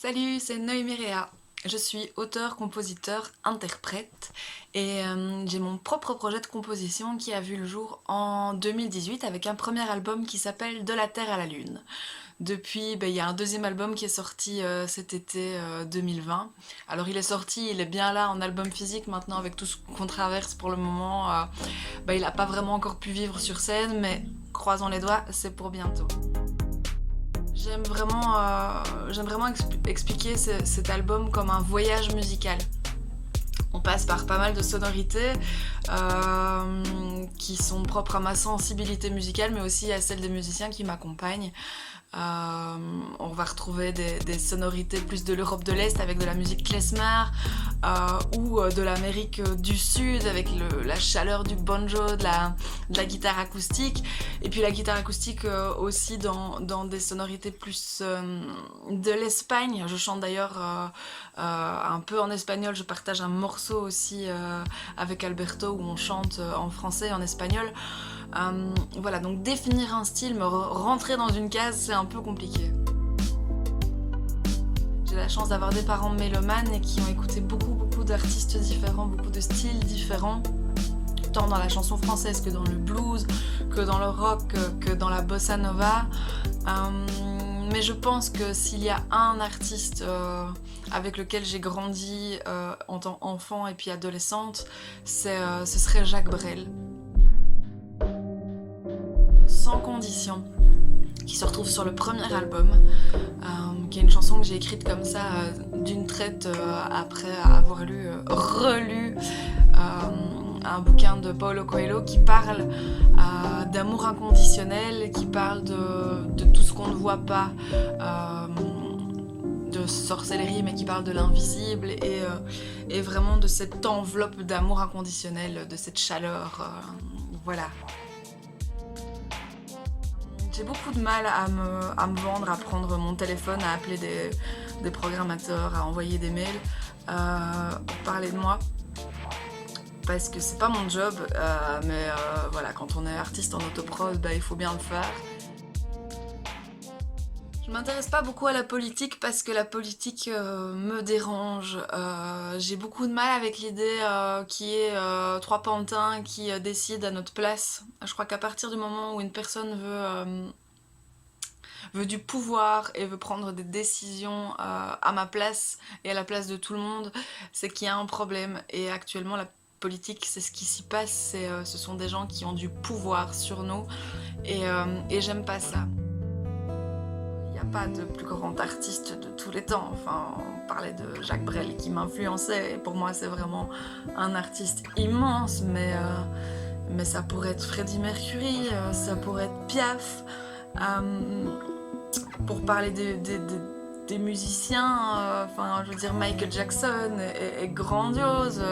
Salut, c'est Noémie Réa. Je suis auteur, compositeur, interprète et j'ai mon propre projet de composition qui a vu le jour en 2018 avec un premier album qui s'appelle De la Terre à la Lune. Depuis, il y a un deuxième album qui est sorti cet été 2020. Alors il est sorti, il est bien là en album physique maintenant avec tout ce qu'on traverse pour le moment. Il n'a pas vraiment encore pu vivre sur scène, mais croisons les doigts, c'est pour bientôt. J'aime vraiment expliquer cet album comme un voyage musical. On passe par pas mal de sonorités qui sont propres à ma sensibilité musicale, mais aussi à celle des musiciens qui m'accompagnent. On va retrouver des sonorités plus de l'Europe de l'Est avec de la musique klezmer ou de l'Amérique du Sud avec la chaleur du banjo, de la guitare acoustique. Et puis la guitare acoustique aussi dans des sonorités plus de l'Espagne. Je chante d'ailleurs un peu en espagnol. Je partage un morceau aussi avec Alberto où on chante en français et en espagnol. Voilà, donc définir un style, me rentrer dans une case, c'est un peu compliqué. J'ai la chance d'avoir des parents mélomanes et qui ont écouté beaucoup d'artistes différents, beaucoup de styles différents, tant dans la chanson française que dans le blues, que dans le rock, que dans la bossa nova. Mais je pense que s'il y a un artiste avec lequel j'ai grandi en tant qu'enfant et puis adolescente, ce serait Jacques Brel. Sans condition, qui se retrouve sur le premier album, qui est une chanson que j'ai écrite comme ça d'une traite après avoir relu un bouquin de Paulo Coelho qui parle d'amour inconditionnel, qui parle de tout ce qu'on ne voit pas, de sorcellerie, mais qui parle de l'invisible et vraiment de cette enveloppe d'amour inconditionnel, de cette chaleur, voilà. J'ai beaucoup de mal à me vendre, à prendre mon téléphone, à appeler des programmateurs, à envoyer des mails pour parler de moi. Parce que c'est pas mon job, mais voilà, quand on est artiste en autoprod, il faut bien le faire. Je m'intéresse pas beaucoup à la politique parce que la politique me dérange. J'ai beaucoup de mal avec l'idée qu'il y ait trois pantins qui décident à notre place. Je crois qu'à partir du moment où une personne veut du pouvoir et veut prendre des décisions à ma place et à la place de tout le monde, c'est qu'il y a un problème. Et actuellement, la politique, c'est ce qui s'y passe. Ce sont des gens qui ont du pouvoir sur nous et j'aime pas ça. Il n'y a pas de plus grand artiste de tous les temps. Enfin, on parlait de Jacques Brel qui m'influençait et pour moi c'est vraiment un artiste immense, mais ça pourrait être Freddie Mercury, ça pourrait être Piaf. Pour parler des musiciens, je veux dire Michael Jackson est grandiose,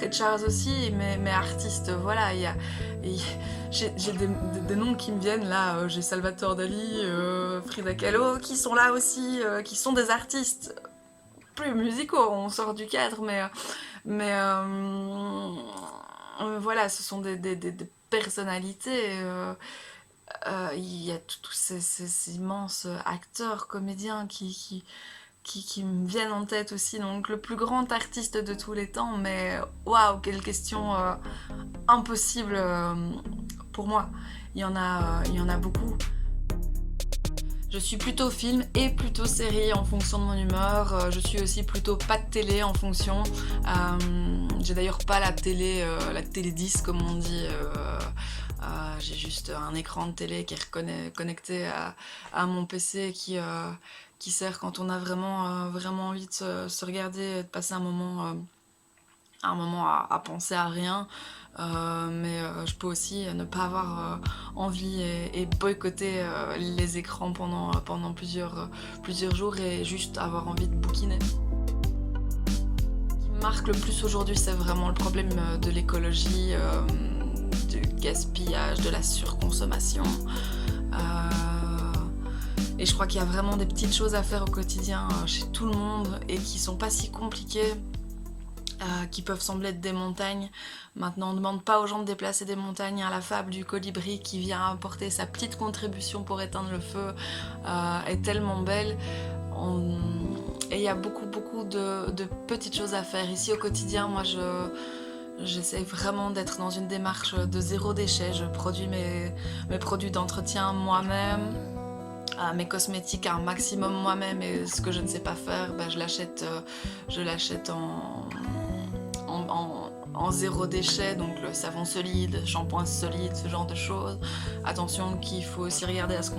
Ray Charles aussi, mais artistes, voilà, j'ai des noms qui me viennent là, j'ai Salvatore Dali, Frida Kahlo, qui sont là aussi, qui sont des artistes plus musicaux, on sort du cadre, mais voilà, ce sont des personnalités. Il y a tous ces immenses acteurs, comédiens qui me viennent en tête aussi. Donc le plus grand artiste de tous les temps, mais waouh, quelle question impossible pour moi. Il y en a beaucoup. Je suis plutôt film et plutôt série en fonction de mon humeur. Je suis aussi plutôt pas de télé en fonction. J'ai d'ailleurs pas la télé 10 comme on dit. J'ai juste un écran de télé qui est connecté à mon PC qui sert quand on a vraiment envie de se regarder, de passer un moment à penser à rien. Mais je peux aussi ne pas avoir envie et boycotter les écrans pendant plusieurs jours et juste avoir envie de bouquiner. Ce qui me marque le plus aujourd'hui, c'est vraiment le problème de l'écologie, du gaspillage, de la surconsommation. Et je crois qu'il y a vraiment des petites choses à faire au quotidien chez tout le monde et qui sont pas si compliquées, qui peuvent sembler être des montagnes. Maintenant, on ne demande pas aux gens de déplacer des montagnes. La fable du colibri qui vient apporter sa petite contribution pour éteindre le feu est tellement belle. il y a beaucoup de petites choses à faire. Ici au quotidien, moi j'essaie vraiment d'être dans une démarche de zéro déchet. Je produis mes produits d'entretien moi-même, mes cosmétiques un maximum moi-même, et ce que je ne sais pas faire, ben, je l'achète en zéro déchet, donc le savon solide, shampoing solide, ce genre de choses. Attention qu'il faut aussi regarder à ce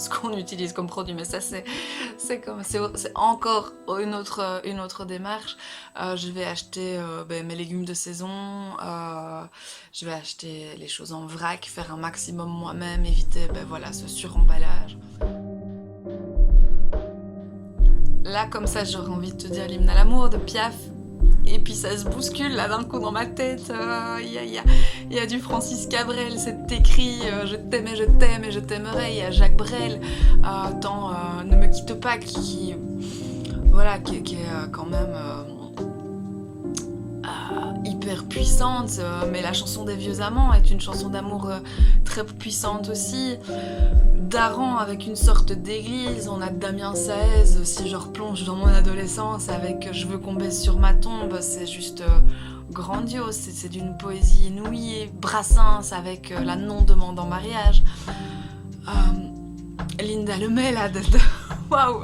qu'on utilise comme produit, mais ça c'est encore une autre démarche. Je vais acheter mes légumes de saison, je vais acheter les choses en vrac, faire un maximum moi-même, éviter voilà, ce suremballage. Là, comme ça, j'aurais envie de te dire l'hymne à l'amour de Piaf. Et puis ça se bouscule là d'un coup dans ma tête. Il y a du Francis Cabrel, c'est écrit je t'aime et je t'aimerai. Il y a Jacques Brel, dans Ne me quitte pas, qui est quand même hyper puissante. Mais la chanson des vieux amants est une chanson d'amour très puissante aussi. Daran avec une sorte d'église, on a Damien Saez, si je replonge dans mon adolescence avec Je veux qu'on baisse sur ma tombe, c'est juste grandiose, c'est d'une poésie inouïe. Brassens avec La non-demande en mariage. Linda Lemay là, waouh,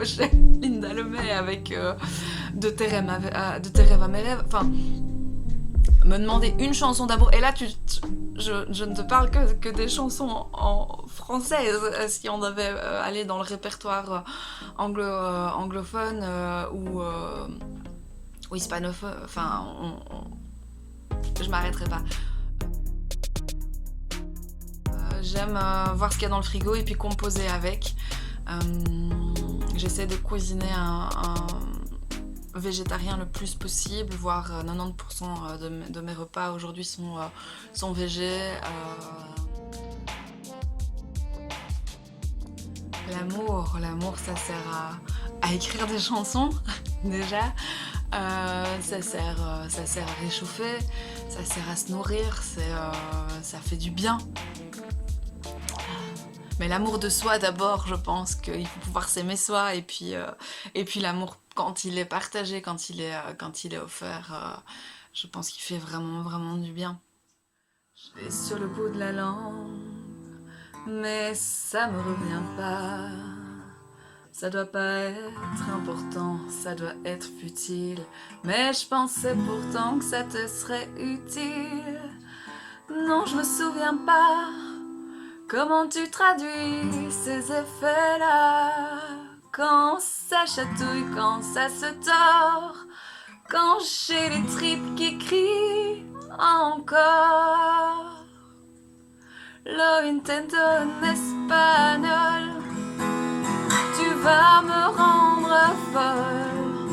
Linda Lemay avec De tes rêves à mes rêves, enfin, me demander une chanson d'amour, et là je ne te parle que des chansons en française. Si on devait aller dans le répertoire anglophone ou hispanophone, enfin, je m'arrêterai pas. J'aime voir ce qu'il y a dans le frigo et puis composer avec. J'essaie de cuisiner un végétarien le plus possible, voire 90% de mes repas aujourd'hui sont végés. L'amour, ça sert à écrire des chansons déjà. Ça sert à réchauffer, ça sert à se nourrir, ça fait du bien. Mais l'amour de soi d'abord, je pense qu'il faut pouvoir s'aimer soi, et puis l'amour, quand il est partagé, quand il est offert, je pense qu'il fait vraiment du bien. Je l'ai sur le bout de la langue, mais ça me revient pas. Ça doit pas être important, ça doit être futile, mais je pensais pourtant que ça te serait utile. Non, je me souviens pas comment tu traduis ces effets-là. Quand ça chatouille, quand ça se tord, quand j'ai les tripes qui crient encore. Lo intento en espagnol, tu vas me rendre folle.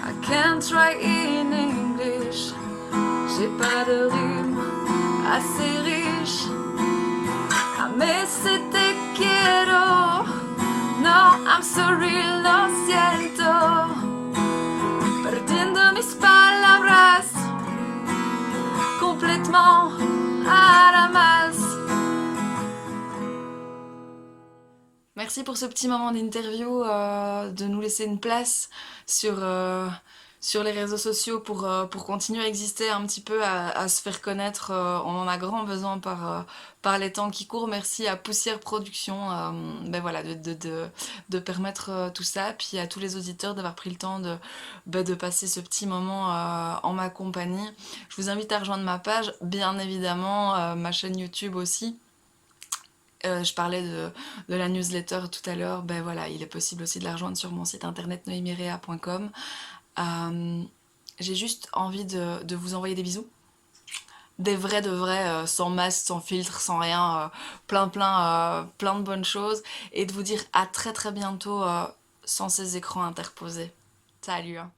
I can't try in English, j'ai pas de rime assez riche. Mais c'était quiero, no, I'm sorry, lo siento, perdiendo mis palabras, complètement à la masse. Merci pour ce petit moment d'interview, de nous laisser une place sur les réseaux sociaux pour continuer à exister un petit peu, à se faire connaître. On en a grand besoin par les temps qui courent. Merci à Poussière Production voilà, de permettre tout ça. Puis à tous les auditeurs d'avoir pris le temps de passer ce petit moment en ma compagnie. Je vous invite à rejoindre ma page, bien évidemment, ma chaîne YouTube aussi. Je parlais de la newsletter tout à l'heure. Voilà, il est possible aussi de la rejoindre sur mon site internet noemirea.com. J'ai juste envie de vous envoyer des bisous, des vrais de vrais, sans masque, sans filtre, sans rien, plein de bonnes choses, et de vous dire à très bientôt, sans ces écrans interposés. Salut hein.